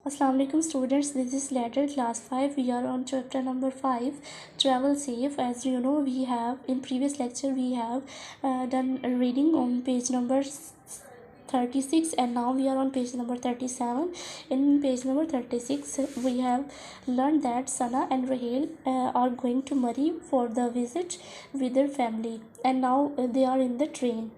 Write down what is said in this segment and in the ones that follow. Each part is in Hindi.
Assalamu alaikum students, this is Ladder class 5. We are on chapter number 5, travel safe. As you know, we have in previous lecture we have done a reading on page number 36 and now we are on page number 37. In page number 36 we have learned that Sana and Rahel are going to Murray for the visit with their family, and now they are in the train.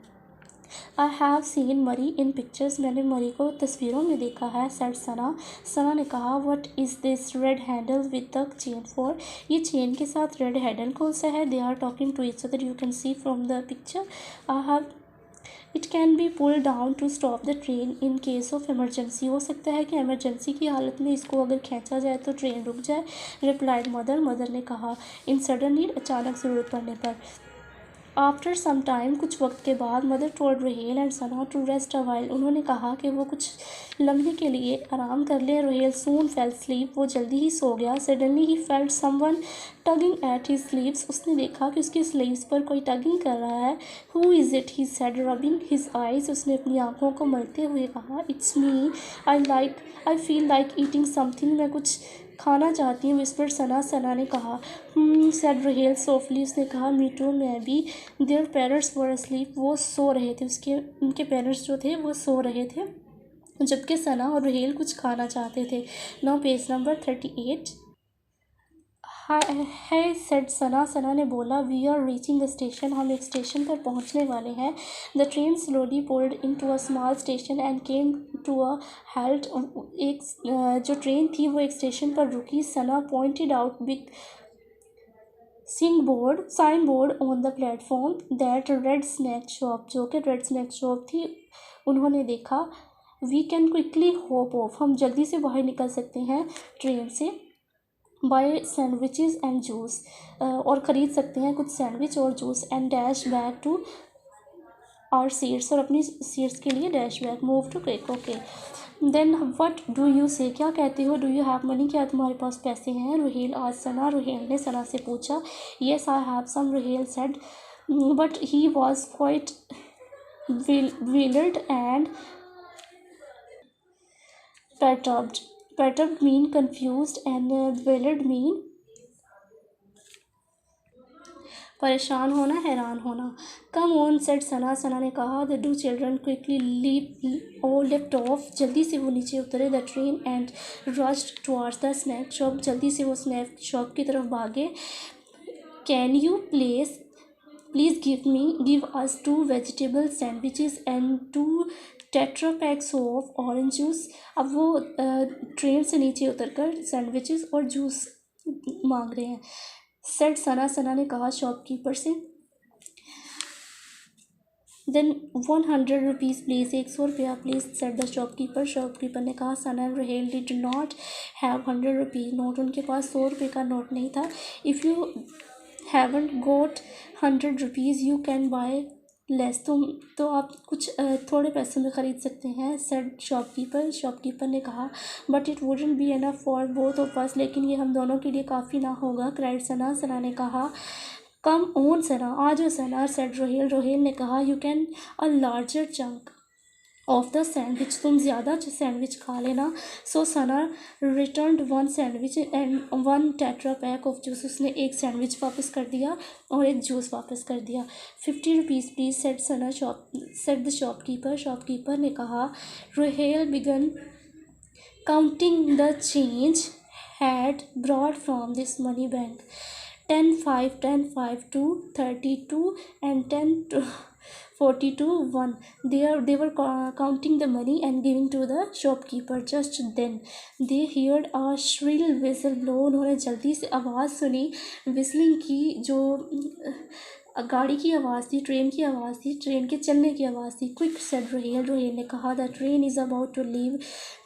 I have seen मरी इन पिक्चर्स, मैंने मरी को तस्वीरों में देखा है, सेड सना। सना ने कहा what is this red handle with the chain for, ये चेन के साथ रेड हैंडल कौन सा है। They are talking to each other, you can see from the picture. I have it can be pull down to stop the train in case of emergency, हो सकता है कि एमरजेंसी की हालत में इसको अगर खींचा जाए तो ट्रेन रुक जाए। रिप्लाइड मदर, मदर ने कहा। इन सडन नीड, अचानक ज़रूरत पड़ने पर। आफ्टर सम टाइम, कुछ वक्त के बाद, mother told Raheel and Sana to rest a while, उन्होंने कहा कि वो कुछ लम्हे के लिए आराम कर ले। रहेल सून फेल स्लीप, वो जल्दी ही सो गया। सडनली ही felt someone tugging at his sleeves, उसने देखा कि उसकी स्लीव्स पर कोई टगिंग कर रहा है। Who is it, he said rubbing his eyes, उसने अपनी आंखों को मलते हुए कहा। It's me, I feel like eating something, मैं कुछ खाना चाहती हूँ। विस्पर सना, सना ने कहा। सेड रहेल सॉफ्टली, उसने कहा मी टू, मैं भी। देयर पेरेंट्स वर अस्लीप, वो सो रहे थे, उनके पेरेंट्स जो थे वो सो रहे थे, जबकि सना और रहेल कुछ खाना चाहते थे। Now page number 38। है सेड सना, सना ने बोला। We are reaching the station, हम एक स्टेशन पर पहुंचने वाले हैं। The train slowly pulled in to a small station and came to a halt, एक जो ट्रेन थी वो एक स्टेशन पर रुकी। Sana pointed out big sign board on the platform that red snack shop, जो कि रेड स्नैक शॉप थी, उन्होंने देखा। We can quickly hop off, हम जल्दी से बाहर निकल सकते हैं ट्रेन से। बाय सैंडविचेस एंड जूस, और ख़रीद सकते हैं कुछ सैंडविच और juice. And dash back to our seats, और अपनी सीट्स के लिए dash back. Move to crick, okay. Then what do you say, क्या कहते हो। डू यू हैव मनी, क्या तुम्हारे पास पैसे हैं। रुहेल आज सना, रुहेल ने सना से पूछा। Yes I have some, Ruhail said, but he was quite bewildered and perturbed. Perturbed mean confused and bewildered mean परेशान होना, हैरान होना। Come on said Sana, Sana ने कहा। The two children quickly lift off, जल्दी से वो नीचे उतरे। The train and rushed towards the snake shop, जल्दी से वो स्नैक शॉप की तरफ भागे। Can you please give us 2 vegetable sandwiches and 2 tetra PACS of orange juice. अब वो ट्रेन से नीचे उतरकर सैंडविचेस और जूस मांग रहे हैं। सेड सना, सना ने कहा शॉपकीपर से। देन 100 रुपीज़ प्लीज़, 100 रुपया please, said the shopkeeper, shopkeeper ने कहा। Sana and Raheel did not have 100 rupees note, उनके पास 100 रुपये का नोट नहीं था। If you haven't got 100 rupees you can buy less, तो आप कुछ थोड़े पैसे में ख़रीद सकते हैं। सेड शॉपकीपर, शॉपकीपर ने कहा। But it wouldn't be enough for both of us, लेकिन ये हम दोनों के लिए काफ़ी ना होगा। क्राइड सना, सना ने कहा। कम ऑन सना, आ जाओ सना, सेड रोहेल, रोहेल ने कहा। You can a larger chunk of the sandwich, तुम ज़्यादा सैंडविच खा लेना। So Sana return 1 sandwich and 1 tetra pack of juice, उसने एक सैंडविच वापस कर दिया और एक जूस वापस कर दिया। 50 rupees please, said Sana, said the shopkeeper, shopkeeper ने कहा। Rohail began counting the change had broad from this money bank. 10 5 10 5 2 32 and 10 to 42 1, they were counting the money and giving to the shopkeeper. Just then they heard a shrill whistle blow, उन्होंने जल्दी से आवाज़ सुनी whistling की, जो गाड़ी की आवाज़ थी, ट्रेन की आवाज़ थी, ट्रेन के चलने की आवाज़ थी। क्विक सेड रोहेल, रोहेल ने कहा। The train is about to leave,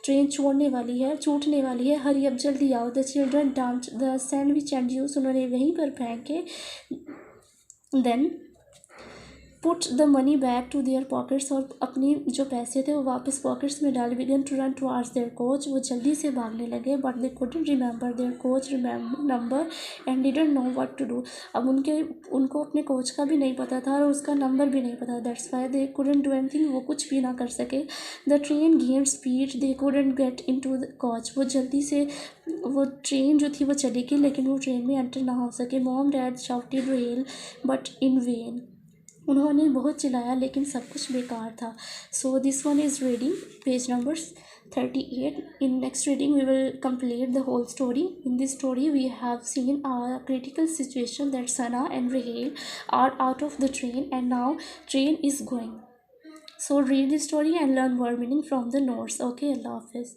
train छूटने वाली है। हरी अब जल्दी आओ। The children dumped the sandwich and juice, उन्होंने वहीं पर फेंके। Then put the money back to their pockets, और अपनी जो पैसे थे वो वापस पॉकेट्स में डाल, began to run towards their coach, वो जल्दी से भागने लगे, but they couldn't remember their coach number and didn't know what to do. अब उनको अपने कोच का भी नहीं पता था और उसका नंबर भी नहीं पता, that's why they couldn't do anything, वो कुछ भी ना कर सके। The train gained speed, they couldn't get into the coach, वो जल्दी से वो ट्रेन जो थी वो चलेगी लेकिन वो ट्रेन में एंटर ना हो सके। Mom dad shouted rail but in when, उन्होंने बहुत चिल्लाया लेकिन सब कुछ बेकार था। So this one is reading page number 38. In next reading we will complete the whole story. In this story we have seen a critical situation that Sana and Rahel are out of the train and now train is going. So read the story and learn word meaning from the notes. Okay, Allah Hafiz.